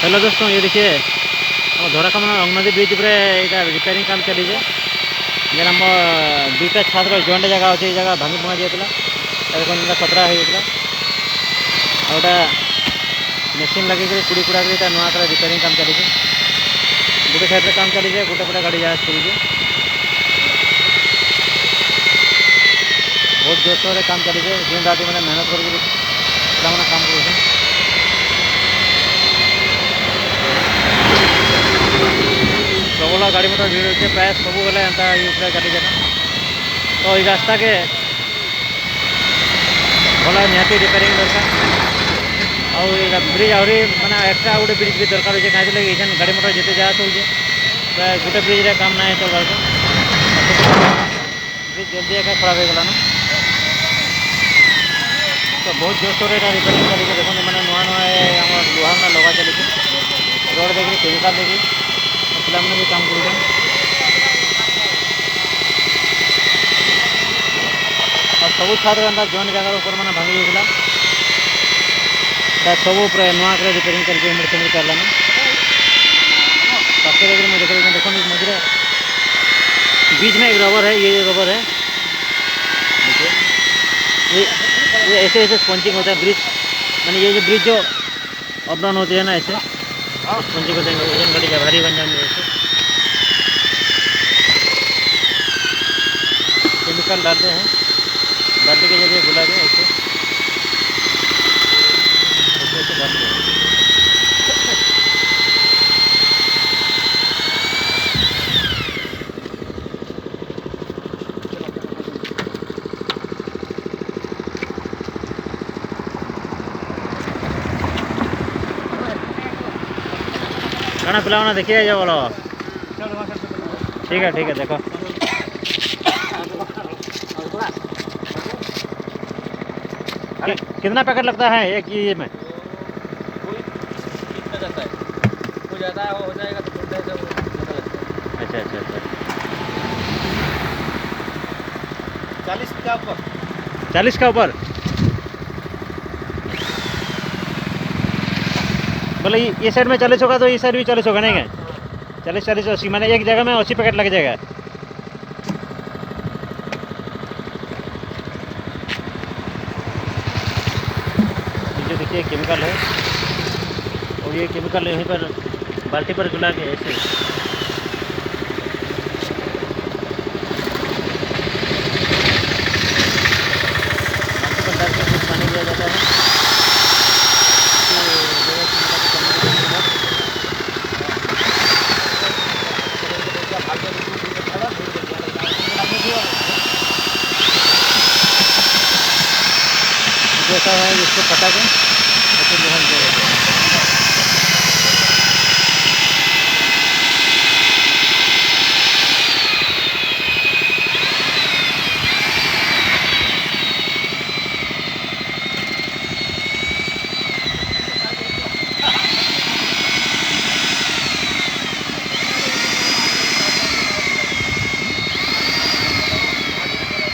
Hello दोस्तों, ये देखिए हम धराकमना रंगनदी ब्रिज पर यहाँ रिपेयरिंग काम चली जेन आम दुईटा छात्र जॉइंट जगह अच्छे ये जगह भांगी भुआ जाता है कतरा होता आटा मेसीन लगे कुड़ी कुड़ा कर नुआ कर रिपेयरिंग काम चली गोटे साइड काम चली गोटे पटे गाड़ी जहाज चलुचे बहुत जोरसोर काम चली दिन रात मैंने मेहनत कर काम कर प्रबल गाड़ी मोटर भीड़ होते प्राय सब गले एंता ये चली तो ये रास्ता के भल निहाती रिपेयरिंग दरकार ब्रिज आहरी माने एक्स्ट्रा गोटे ब्रिज भी दरकार होचे कहीं ये गाड़ी मोटर जिते जहाँ होचे प्राय गोटे ब्रिज रे काम ना चलवार ब्रिज जल्दी एका खराब हो गलान तो बहुत जोरसोर रिपेयरिंग चली देखते मैंने नुआ नुआ लुहा ना लगा चली रोड देखिए केमिकाल देखिए पिलाने भी काम कर सब छात्र एंता जॉइंट जगह ऊपर मैंने भांगी जाता सब प्राय नुआ कर रिपेयरिंग करके मेडिसिन चलान पाखे देख देखो मझे बीच में एक रबर है, ये रबर है देखिए ये ऐसे ऐसे स्पंचिंग होता है ब्रिज माने ये जो ब्रिज जो अप डाउन होती है ना ऐसे स्पंचिंग होते हैं वजन गाड़ी भारी बन जाएंगे ऐसे केमिकल डालते हैं बाल्टी के जरिए बुला के ऐसे ऐसे डालते हैं। खाना पिलाना देखिए जो बोलो ठीक है देखो कितना पैकेट लगता है एक ये में जाता है वो ज़्यादा हो जाएगा तो बोलते हैं ज़्यादा लगता है। अच्छा 40 का ऊपर 40 का ऊपर बोले ये साइड में 40 होगा तो ये साइड भी 40 होगा नहीं क्या 40 80 मैंने एक जगह में 80 पैकेट लग जाएगा। ये देखिए केमिकल है और ये केमिकल यहीं पर बाल्टी पर गुला के ऐसे बाल्टी पर डाल के कुछ पानी दिया जाता है जैसा है इसको पटा के